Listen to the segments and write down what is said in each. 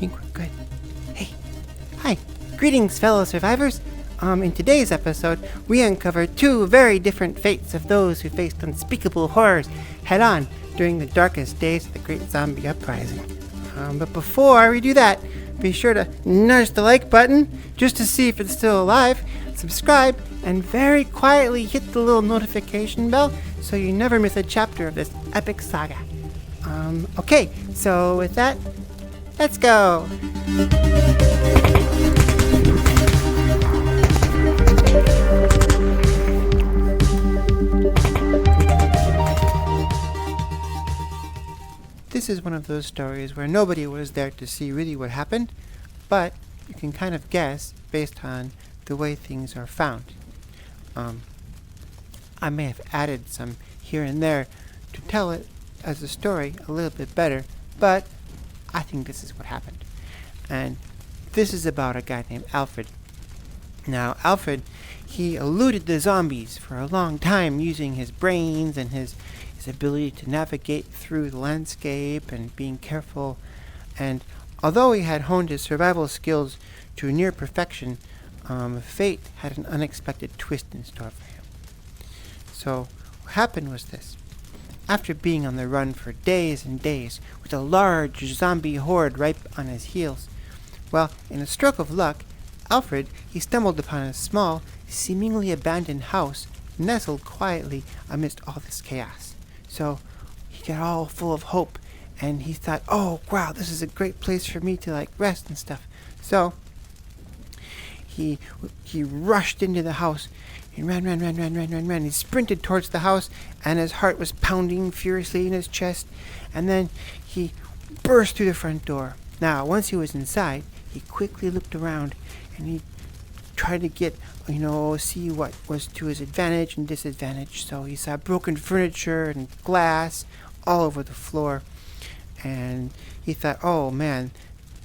think we're good. Hey, hi. Greetings, fellow survivors. In today's episode, we uncover two very different fates of those who faced unspeakable horrors head-on during the darkest days of the Great Zombie Uprising. But before we do that, be sure to nudge the like button just to see if it's still alive, subscribe, and very quietly hit the little notification bell so you never miss a chapter of this epic saga. Okay, so with that, let's go! This is one of those stories where nobody was there to see really what happened, but you can kind of guess based on the way things are found. I may have added some here and there to tell it as a story a little bit better, but I think this is what happened. And this is about a guy named Alfred. Now, Alfred, he eluded the zombies for a long time using his brains and his ability to navigate through the landscape and being careful. And although he had honed his survival skills to near perfection, fate had an unexpected twist in store for him. So what happened was this. After being on the run for days and days with a large zombie horde right on his heels, well, in a stroke of luck, Alfred, he stumbled upon a small, seemingly abandoned house nestled quietly amidst all this chaos. So he got all full of hope, and he thought, oh, wow, this is a great place for me to, rest and stuff. So he rushed into the house and ran. He sprinted towards the house, and his heart was pounding furiously in his chest, and then he burst through the front door. Now, once he was inside, he quickly looked around, and he tried to get, see what was to his advantage and disadvantage. So he saw broken furniture and glass all over the floor. And he thought, oh man,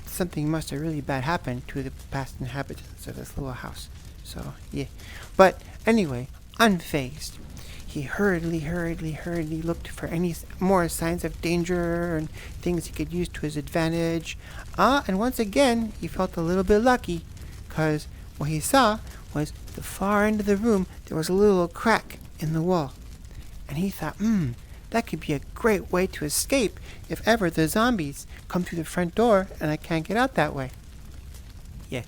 something must have really bad happened to the past inhabitants of this little house. So, yeah. But anyway, unfazed, he hurriedly looked for any more signs of danger and things he could use to his advantage. And once again, he felt a little bit lucky, because what he saw was the far end of the room, there was a little crack in the wall. And he thought, that could be a great way to escape if ever the zombies come through the front door and I can't get out that way. Yeah.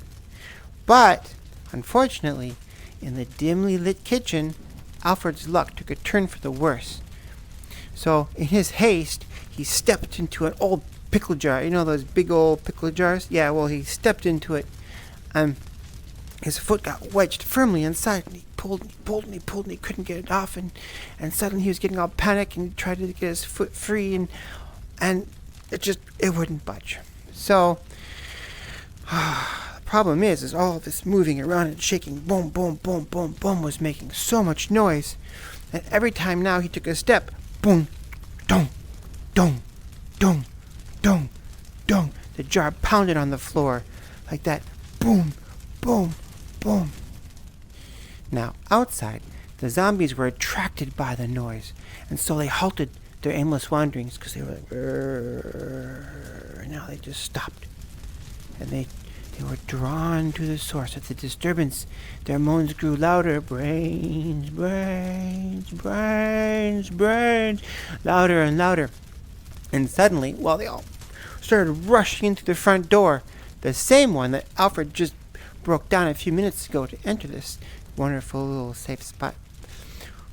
But, unfortunately, in the dimly lit kitchen, Alfred's luck took a turn for the worse. So, in his haste, he stepped into an old pickle jar. You know those big old pickle jars? Yeah, well, he stepped into it. His foot got wedged firmly inside, and he pulled and he couldn't get it off, and suddenly he was getting all panicked, and he tried to get his foot free, and it wouldn't budge. So the problem is all this moving around and shaking, boom, boom, boom, boom, boom, was making so much noise that every time now he took a step, boom, dong, dong, dong, dong, dong, the jar pounded on the floor like that, boom, boom, boom. Now, outside, the zombies were attracted by the noise, and so they halted their aimless wanderings because they were like, "Rrrr." Now they just stopped, and they were drawn to the source of the disturbance. Their moans grew louder, brains, brains, brains, brains, louder and louder. And suddenly, they all started rushing into the front door, the same one that Alfred just broke down a few minutes ago to enter this wonderful little safe spot.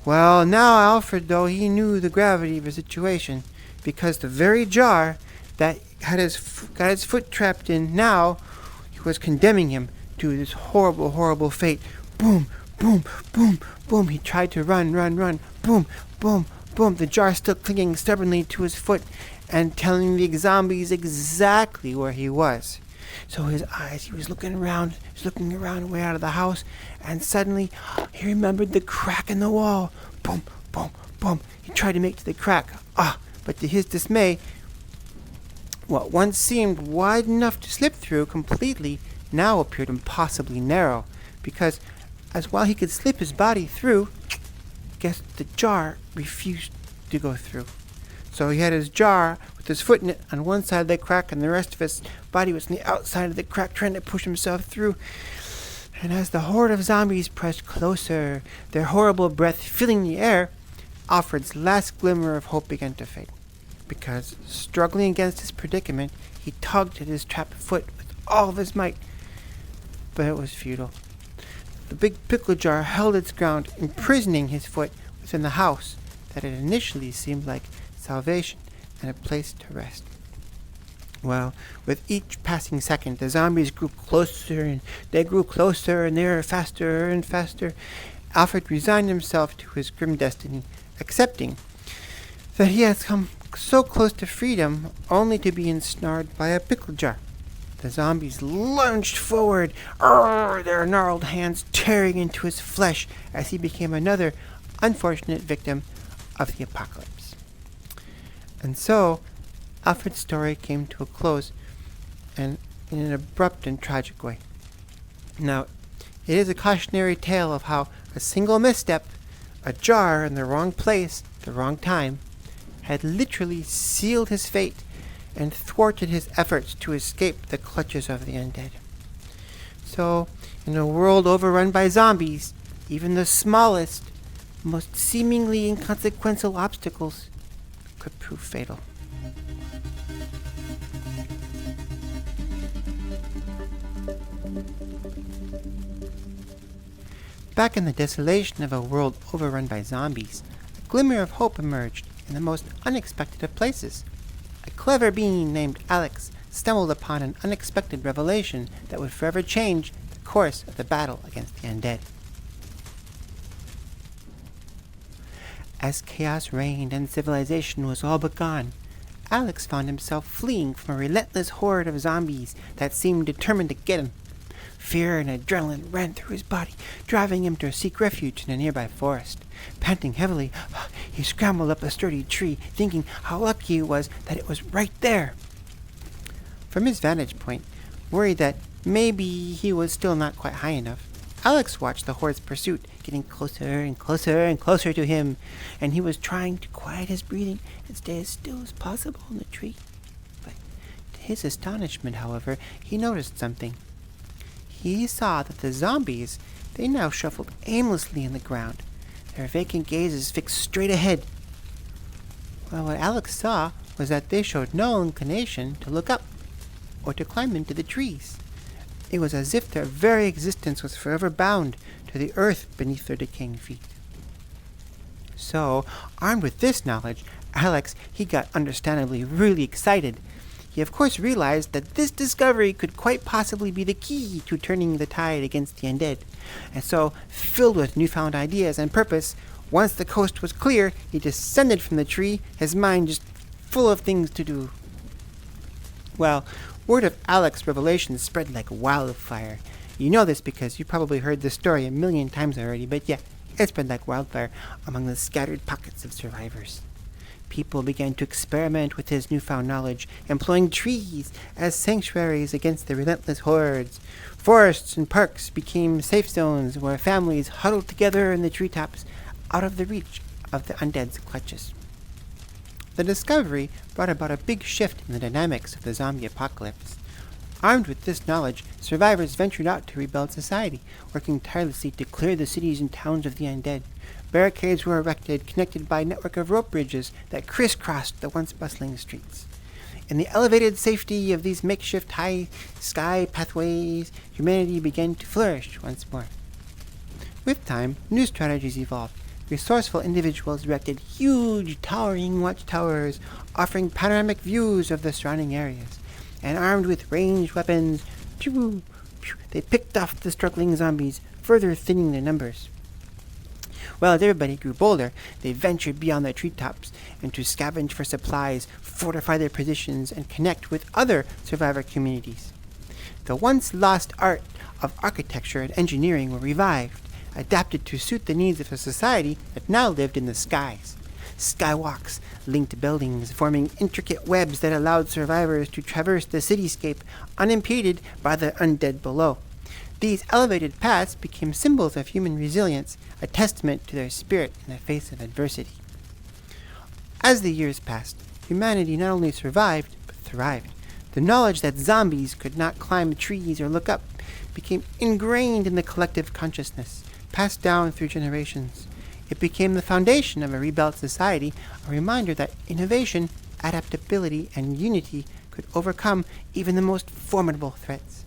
Well, now Alfred, though, he knew the gravity of the situation, because the very jar that got his foot trapped in now was condemning him to this horrible, horrible fate. Boom, boom, boom, boom. He tried to run. Boom, boom, boom. The jar still clinging stubbornly to his foot and telling the zombies exactly where he was. So his eyes, he was looking around way out of the house, and suddenly he remembered the crack in the wall. Boom, boom, boom. He tried to make to the crack. But to his dismay, what once seemed wide enough to slip through completely now appeared impossibly narrow, because while he could slip his body through, guess the jar refused to go through. So he had his jar with his foot in it on one side of the crack, and the rest of his body was on the outside of the crack, trying to push himself through. And as the horde of zombies pressed closer, their horrible breath filling the air, Alfred's last glimmer of hope began to fade. Because, struggling against his predicament, he tugged at his trapped foot with all of his might. But it was futile. The big pickle jar held its ground, imprisoning his foot within the house that had initially seemed like salvation and a place to rest. Well, with each passing second, the zombies grew closer, and they grew closer, and they were faster and faster. Alfred resigned himself to his grim destiny, accepting that he had come so close to freedom only to be ensnared by a pickle jar. The zombies lunged forward, their gnarled hands tearing into his flesh as he became another unfortunate victim of the apocalypse. And so, Alfred's story came to a close, and in an abrupt and tragic way. Now, it is a cautionary tale of how a single misstep, a jar in the wrong place, the wrong time, had literally sealed his fate and thwarted his efforts to escape the clutches of the undead. So, in a world overrun by zombies, even the smallest, most seemingly inconsequential obstacles could prove fatal. Back in the desolation of a world overrun by zombies, a glimmer of hope emerged in the most unexpected of places. A clever being named Alex stumbled upon an unexpected revelation that would forever change the course of the battle against the undead. As chaos reigned and civilization was all but gone, Alex found himself fleeing from a relentless horde of zombies that seemed determined to get him. Fear and adrenaline ran through his body, driving him to seek refuge in a nearby forest. Panting heavily, he scrambled up a sturdy tree, thinking how lucky he was that it was right there. From his vantage point, worried that maybe he was still not quite high enough, Alex watched the horde's pursuit getting closer and closer and closer to him, and he was trying to quiet his breathing and stay as still as possible in the tree. But to his astonishment, however, he noticed something. He saw that the zombies, they now shuffled aimlessly in the ground, their vacant gazes fixed straight ahead. Well, what Alex saw was that they showed no inclination to look up or to climb into the trees. It was as if their very existence was forever bound to the earth beneath their decaying feet. So, armed with this knowledge, Alex, he got understandably really excited. He of course realized that this discovery could quite possibly be the key to turning the tide against the undead. And so, filled with newfound ideas and purpose, once the coast was clear, he descended from the tree, his mind just full of things to do. Well, word of Alex's revelation spread like wildfire. You know this because you probably heard this story a million times already, but yeah, it spread like wildfire among the scattered pockets of survivors. People began to experiment with his newfound knowledge, employing trees as sanctuaries against the relentless hordes. Forests and parks became safe zones where families huddled together in the treetops, out of the reach of the undead's clutches. The discovery brought about a big shift in the dynamics of the zombie apocalypse. Armed with this knowledge, survivors ventured out to rebuild society, working tirelessly to clear the cities and towns of the undead. Barricades were erected, connected by a network of rope bridges that crisscrossed the once bustling streets. In the elevated safety of these makeshift high-sky pathways, humanity began to flourish once more. With time, new strategies evolved. Resourceful individuals erected huge, towering watchtowers, offering panoramic views of the surrounding areas. And armed with ranged weapons, they picked off the struggling zombies, further thinning their numbers. Well, as everybody grew bolder, they ventured beyond their treetops and to scavenge for supplies, fortify their positions, and connect with other survivor communities. The once lost art of architecture and engineering were revived, adapted to suit the needs of a society that now lived in the skies. Skywalks linked buildings, forming intricate webs that allowed survivors to traverse the cityscape unimpeded by the undead below. These elevated paths became symbols of human resilience, a testament to their spirit in the face of adversity. As the years passed, humanity not only survived, but thrived. The knowledge that zombies could not climb trees or look up became ingrained in the collective consciousness, passed down through generations. It became the foundation of a rebuilt society, a reminder that innovation, adaptability, and unity could overcome even the most formidable threats.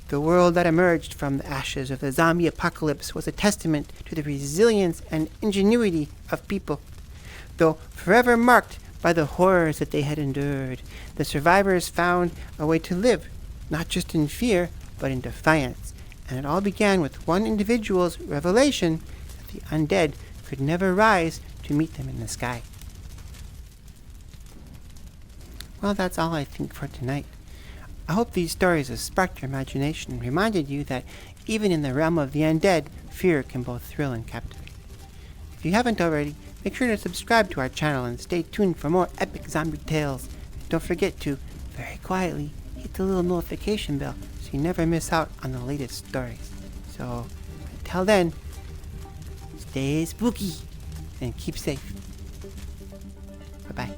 The world that emerged from the ashes of the zombie apocalypse was a testament to the resilience and ingenuity of people. Though forever marked by the horrors that they had endured, the survivors found a way to live, not just in fear, but in defiance. And it all began with one individual's revelation that the undead could never rise to meet them in the sky. Well, that's all I think for tonight. I hope these stories have sparked your imagination and reminded you that even in the realm of the undead, fear can both thrill and captivate. If you haven't already, make sure to subscribe to our channel and stay tuned for more epic zombie tales. And don't forget to, very quietly, hit the little notification bell so you never miss out on the latest stories. So, until then, stay spooky and keep safe. Bye-bye.